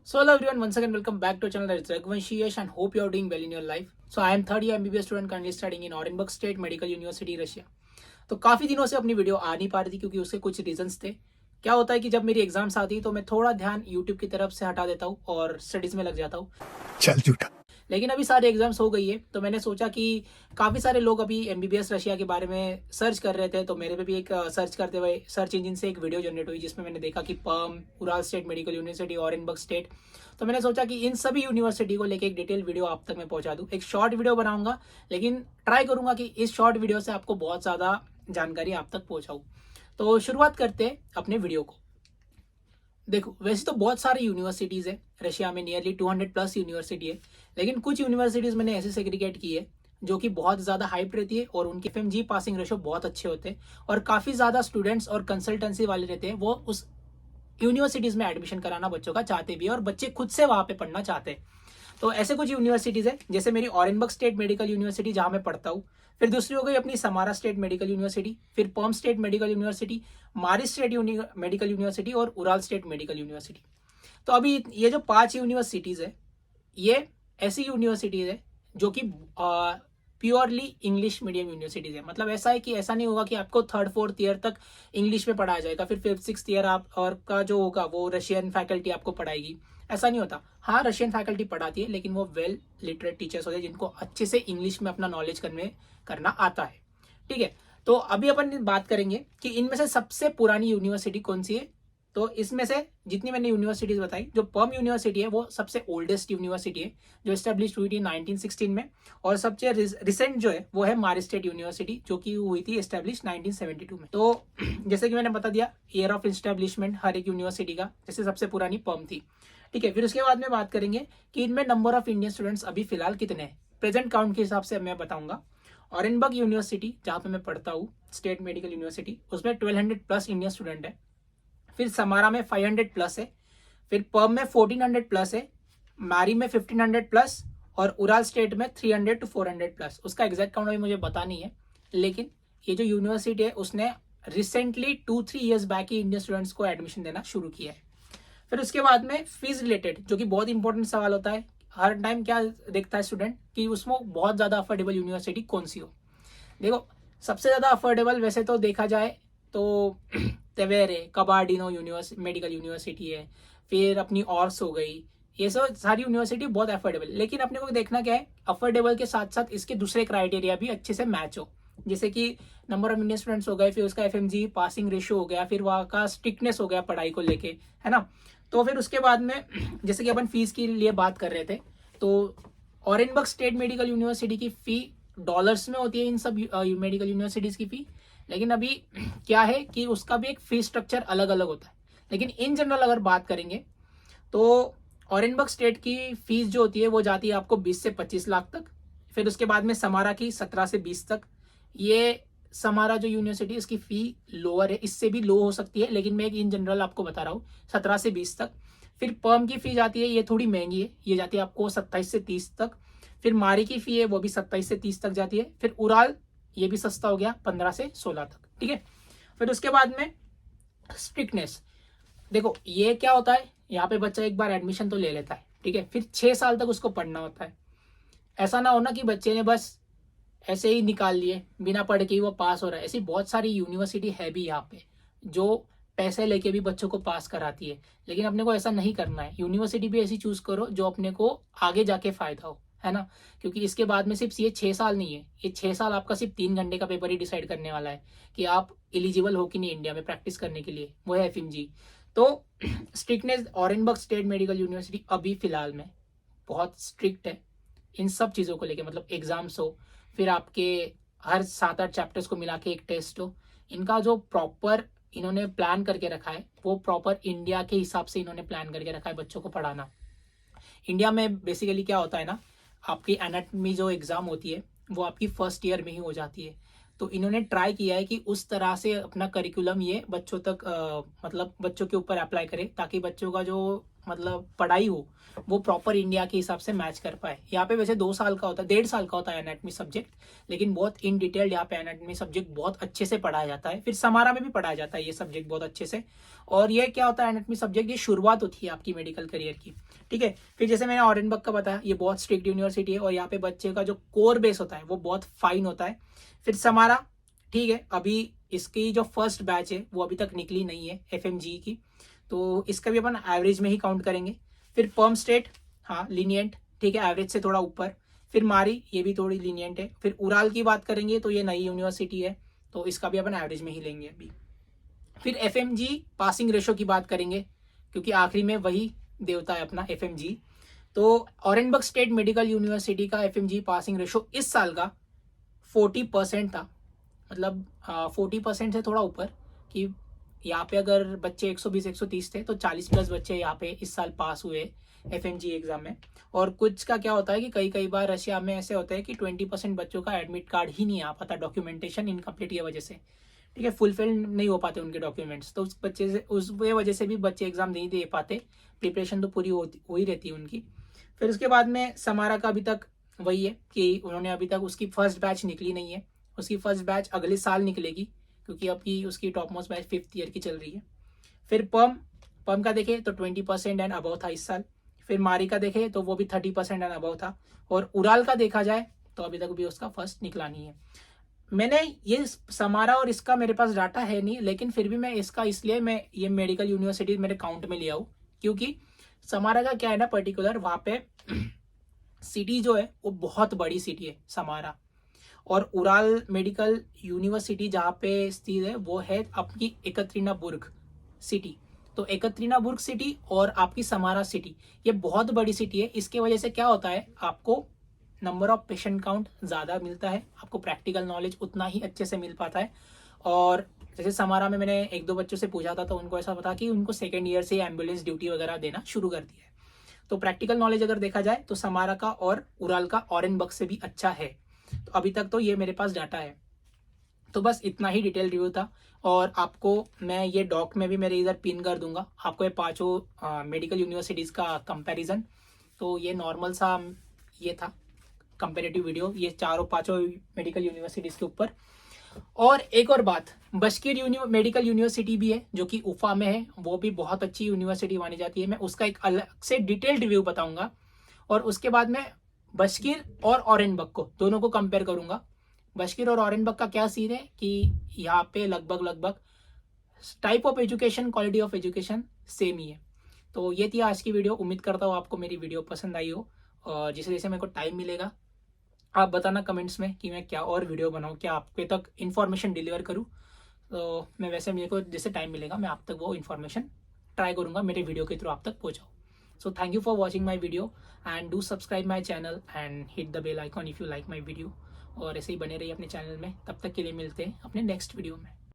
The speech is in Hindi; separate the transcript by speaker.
Speaker 1: So hello everyone, once again welcome back to our channel. It's Raghuvanshi Yash and hope you are doing well in your life. So I am third year MBBS student currently studying in Orenburg State Medical University, Russia. तो काफ़ी दिनों से अपनी वीडियो आ नहीं पा रही थी क्योंकि उसके कुछ रीजंस थे। क्या होता है कि जब मेरी एग्जाम्स आती है तो मैं थोड़ा ध्यान यूट्यूब की तरफ से हटा देता हूँ और स्टडीज़ में लग जाता हूँ।
Speaker 2: चल झूठा।
Speaker 1: लेकिन अभी सारे एग्जाम्स हो गई है तो मैंने सोचा कि काफ़ी सारे लोग अभी एमबीबीएस रशिया के बारे में सर्च कर रहे थे, तो मेरे पे भी एक सर्च करते हुए सर्च इंजन से एक वीडियो जनरेट हुई जिसमें मैंने देखा कि Perm, Ural State Medical University, Orenburg State. तो मैंने सोचा कि इन सभी यूनिवर्सिटी को लेके एक डिटेल वीडियो आप तक मैं पहुंचा दूं। एक शॉर्ट वीडियो बनाऊंगा, लेकिन ट्राई करूंगा कि इस शॉर्ट वीडियो से आपको बहुत ज़्यादा जानकारी आप तक पहुंचाऊं। तो शुरुआत करते हैं अपने वीडियो को। देखो, वैसे तो बहुत सारी यूनिवर्सिटीज़ है रशिया में, नियरली 200 प्लस यूनिवर्सिटी है, लेकिन कुछ यूनिवर्सिटीज़ मैंने ऐसे सेग्रीगेट की है जो कि बहुत ज़्यादा हाइप रहती है और उनके एफएमजी पासिंग रेशो बहुत अच्छे होते हैं और काफ़ी ज़्यादा स्टूडेंट्स और कंसल्टेंसी वाले रहते हैं। वो उस यूनिवर्सिटीज़ में एडमिशन कराना बच्चों का चाहते भी है और बच्चे खुद से वहाँ पे पढ़ना चाहते हैं। तो ऐसे कुछ यूनिवर्सिटीज़ है, जैसे मेरी ऑरेनबर्ग स्टेट मेडिकल यूनिवर्सिटी जहाँ मैं पढ़ता हूँ, फिर दूसरी हो गई अपनी समारा स्टेट मेडिकल यूनिवर्सिटी, फिर Perm State Medical University, Mari State Medical University और उराल स्टेट मेडिकल यूनिवर्सिटी। तो अभी ये जो 5 यूनिवर्सिटीज़ है, ये ऐसी यूनिवर्सिटीज़ है जो कि प्योरली इंग्लिश मीडियम यूनिवर्सिटीज़ है। मतलब ऐसा है कि ऐसा नहीं होगा कि आपको थर्ड फोर्थ ईयर तक इंग्लिश में पढ़ाया जाएगा, फिर फिफ्थ सिक्स ईयर आप और का जो होगा वो रशियन फैकल्टी आपको पढ़ाएगी, ऐसा नहीं होता। हाँ, रशियन फैकल्टी पढ़ाती है, लेकिन वो वेल लिटरेट टीचर्स होते हैं जिनको अच्छे से इंग्लिश में अपना नॉलेज करना आता है। ठीक है, तो अभी अपन बात करेंगे कि इनमें से सबसे पुरानी यूनिवर्सिटी कौन सी है। तो इसमें से जितनी मैंने यूनिवर्सिटीज बताई, जो पर्म यूनिवर्सिटी है वो सबसे ओल्डेस्ट यूनिवर्सिटी है जो एस्टेब्लिश हुई थी 1916 में, और सबसे रिसेंट जो है वो है मारिस स्टेट यूनिवर्सिटी जो कि हुई थी एस्टेब्लिश 1972 में। तो जैसे कि मैंने बता दिया ईयर ऑफ एस्टेब्लिशमेंट हर एक यूनिवर्सिटी का, जैसे सबसे पुरानी पर्म थी। ठीक है, फिर उसके बाद में बात करेंगे कि इनमें नंबर ऑफ इंडियन स्टूडेंट्स अभी फिलहाल कितने हैं। प्रेजेंट काउंट के हिसाब से मैं बताऊंगा। ऑरेनबर्ग यूनिवर्सिटी जहाँ पे मैं पढ़ता हूँ, स्टेट मेडिकल यूनिवर्सिटी, उसमें 1200 प्लस इंडियन स्टूडेंट है। फिर समारा में 500 प्लस है, फिर पर्म में 1400 प्लस है, मारी में 1500 प्लस और उराल स्टेट में 300 टू 400 प्लस। उसका एग्जैक्ट काउंट अभी मुझे पता नहीं है, लेकिन ये जो यूनिवर्सिटी है उसने रिसेंटली 2-3 ईयर्स बैक ही इंडियन स्टूडेंट्स को एडमिशन देना शुरू किया है। फिर उसके बाद में फीस रिलेटेड, जो कि बहुत इंपॉर्टेंट सवाल होता है हर टाइम, क्या देखता है स्टूडेंट कि उसमें बहुत ज़्यादा अफोर्डेबल यूनिवर्सिटी कौन सी हो। देखो, सबसे ज़्यादा अफोर्डेबल वैसे तो देखा जाए तो तेवेर है, कबार्डिनो मेडिकल यूनिवर्सिटी है, फिर अपनी ऑर्स हो गई, ये सब सारी यूनिवर्सिटी बहुत अफोर्डेबल। लेकिन अपने को देखना क्या है, अफोर्डेबल के साथ साथ इसके दूसरे क्राइटेरिया भी अच्छे से मैच हो, जैसे कि नंबर ऑफ इंडियन स्टूडेंट्स हो गए, फिर उसका एफएमजी पासिंग रेशियो हो गया, फिर वहाँ का स्ट्रिक्टनेस हो गया पढ़ाई को लेके, है ना। तो फिर उसके बाद में जैसे कि अपन फीस के लिए बात कर रहे थे, तो ऑरेनबर्ग स्टेट मेडिकल यूनिवर्सिटी की फ़ी डॉलर्स में होती है इन सब मेडिकल यूनिवर्सिटीज़ की फ़ी। लेकिन अभी क्या है कि उसका भी एक फी स्ट्रक्चर अलग अलग होता है। लेकिन इन जनरल अगर बात करेंगे तो ऑरेनबर्ग स्टेट की फीस जो होती है वो जाती है आपको 20 से 25 लाख तक। फिर उसके बाद में समारा की 17 से 20 तक। ये समारा जो यूनिवर्सिटी इसकी फ़ी लोअर है, इससे भी लो हो सकती है, लेकिन मैं एक इन जनरल आपको बता रहा हूँ 17 से 20 तक। फिर पर्म की फ़ी जाती है, ये थोड़ी महंगी है, ये जाती है आपको 27 से 30 तक। फिर मारी की फ़ी है वो भी 27 से 30 तक जाती है। फिर उराल, ये भी सस्ता हो गया, 15 से 16 तक। ठीक है, फिर उसके बाद में स्ट्रिक्टनेस, देखो ये क्या होता है, यहाँ पे बच्चा एक बार एडमिशन तो ले लेता है, ठीक है, फिर 6 साल तक उसको पढ़ना होता है। ऐसा ना हो ना कि बच्चे ने बस ऐसे ही निकाल लिए, बिना पढ़ के ही वो पास हो रहा है। ऐसी बहुत सारी यूनिवर्सिटी है भी यहाँ पे जो पैसे लेके भी बच्चों को पास कराती है, लेकिन अपने को ऐसा नहीं करना है। यूनिवर्सिटी भी ऐसी चूज करो जो अपने को आगे जाके फायदा हो, है ना। क्योंकि इसके बाद में सिर्फ ये 6 साल नहीं है, ये 6 साल आपका सिर्फ 3 घंटे का पेपर ही डिसाइड करने वाला है कि आप एलिजिबल हो कि नहीं इंडिया में प्रैक्टिस करने के लिए, वो है एफएमजी। तो strictness Orenburg state Medical university अभी फिलहाल में बहुत स्ट्रिक्ट है इन सब चीज़ों को लेके। मतलब एग्जाम्स हो, फिर आपके हर 7-8 चैप्टर्स को मिला के एक टेस्ट हो, इनका जो प्रॉपर इन्होंने प्लान करके रखा है वो प्रॉपर इंडिया के हिसाब से इन्होंने प्लान करके रखा है बच्चों को पढ़ाना। इंडिया में बेसिकली क्या होता है ना, आपकी एनाटमी जो एग्ज़ाम होती है वो आपकी फर्स्ट ईयर में ही हो जाती है। तो इन्होंने ट्राई किया है कि उस तरह से अपना करिकुलम ये बच्चों तक मतलब बच्चों के ऊपर अप्लाई करे, ताकि बच्चों का जो मतलब पढ़ाई हो वो प्रॉपर इंडिया के हिसाब से मैच कर पाए। यहाँ पे वैसे 2 साल का होता है, 1.5 साल का होता है एनाटमी सब्जेक्ट, लेकिन बहुत इन डिटेल यहाँ पे एनाटमी सब्जेक्ट बहुत अच्छे से पढ़ाया जाता है। फिर समारा में भी पढ़ाया जाता है ये सब्जेक्ट बहुत अच्छे से। और ये क्या होता है एनाटमी सब्जेक्ट, ये शुरुआत होती है आपकी मेडिकल करियर की, ठीक है। फिर जैसे मैंने ऑरेनबर्ग का बताया, ये बहुत स्ट्रिक्ट यूनिवर्सिटी है और यहाँ पे बच्चे का जो कोर बेस होता है वो बहुत फाइन होता है। फिर समारा, ठीक है, अभी इसकी जो फर्स्ट बैच है वो अभी तक निकली नहीं है FMG की, तो इसका भी अपन एवरेज में ही काउंट करेंगे। फिर पर्म स्टेट, हाँ लीनियंट, ठीक है, एवरेज से थोड़ा ऊपर। फिर मारी, ये भी थोड़ी लीनियंट है। फिर उराल की बात करेंगे तो ये नई यूनिवर्सिटी है, तो इसका भी अपन एवरेज में ही लेंगे अभी। फिर FMG पासिंग रेशो की बात करेंगे, क्योंकि आखिरी में वही देवता है अपना FMG। तो ऑरेनबर्ग स्टेट मेडिकल यूनिवर्सिटी का FMG पासिंग रेशो इस साल का 40% था, मतलब 40% से थोड़ा ऊपर, कि यहाँ पे अगर बच्चे 120-130 थे तो 40+ बच्चे यहाँ पे इस साल पास हुए FMG एग्जाम में। और कुछ का क्या होता है कि कई बार रशिया में ऐसे होता है कि 20% बच्चों का एडमिट कार्ड ही नहीं आ पाता, डॉक्यूमेंटेशन इनकम्प्लीट की वजह से, ठीक है, फुलफिल नहीं हो पाते उनके डॉक्यूमेंट्स, तो उस बच्चे से उस वजह से भी बच्चे एग्जाम नहीं दे पाते। प्रिपरेशन तो पूरी हो ही रहती है उनकी। फिर उसके बाद में समारा का अभी तक वही है कि उन्होंने अभी तक उसकी फर्स्ट बैच निकली नहीं है, उसकी फर्स्ट बैच अगले साल निकलेगी, क्योंकि अभी उसकी top most batch 5th year की चल रही है। फिर पर्म का देखें तो 20% एंड अबव था इस साल। फिर मारी का देखें तो वो भी 30% एंड अबव था। और उराल का देखा जाए तो अभी तक भी उसका फर्स्ट निकला नहीं है। मैंने ये समारा और इसका मेरे पास डाटा है नहीं, लेकिन फिर भी मैं इसका इसलिए मैं ये मेडिकल यूनिवर्सिटी मेरे काउंट में लिया हूँ, क्योंकि समारा का क्या है ना, पर्टिकुलर वहाँ पे सिटी जो है वो बहुत बड़ी सिटी है समारा। और उराल मेडिकल यूनिवर्सिटी जहाँ पे स्थित है वो है आपकी एकत्रीनाबुर्ग सिटी। तो एकत्रीनाबुर्ग सिटी और आपकी समारा सिटी, ये बहुत बड़ी सिटी है। इसके वजह से क्या होता है, आपको नंबर ऑफ पेशेंट काउंट ज़्यादा मिलता है, आपको प्रैक्टिकल नॉलेज उतना ही अच्छे से मिल पाता है। और जैसे समारा में मैंने 1-2 बच्चों से पूछा था तो उनको ऐसा पता कि उनको 2nd ईयर से एम्बुलेंस ड्यूटी वगैरह देना शुरू कर दिया है। तो प्रैक्टिकल नॉलेज अगर देखा जाए तो समारा का और उराल का ऑरेनबर्ग से भी अच्छा है। तो अभी तक तो ये मेरे पास डाटा है। तो बस इतना ही डिटेल रिव्यू था। और आपको मैं ये डॉक में भी मेरे इधर पिन कर दूंगा आपको ये पांचों मेडिकल यूनिवर्सिटीज़ का कंपैरिजन। तो ये नॉर्मल सा ये था कंपेरेटिव वीडियो, ये चारों पांचों मेडिकल यूनिवर्सिटीज़ के ऊपर। और एक और बात, बशकीर मेडिकल यूनिवर्सिटी भी है जो कि उफा में है, वो भी बहुत अच्छी यूनिवर्सिटी मानी जाती है। मैं उसका एक अलग से डिटेल्ड रिव्यू बताऊंगा। और उसके बाद मैं बशकीर और ऑरेनबर्ग को दोनों को कंपेयर करूंगा। बशकीर और ऑरेनबर्ग का क्या सीन है कि यहाँ पे लगभग type of education, quality of education same ही है। तो ये थी आज की वीडियो। उम्मीद करता हूँ आपको मेरी वीडियो पसंद आई हो। और जैसे जैसे मेरे को टाइम मिलेगा आप बताना कमेंट्स में कि मैं क्या और वीडियो बनाऊँ, क्या आपके तक इन्फॉर्मेशन डिलीवर करूँ। तो मैं वैसे मेरे को जैसे टाइम मिलेगा मैं आप तक वो इन्फॉर्मेशन ट्राई करूँगा मेरे वीडियो के थ्रू आप तक पहुँचाऊँ। So thank you for watching my video and do subscribe my channel and hit the bell icon if you like my video। और ऐसे ही बने रहिए अपने चैनल में। तब तक के लिए मिलते हैं अपने नेक्स्ट वीडियो में।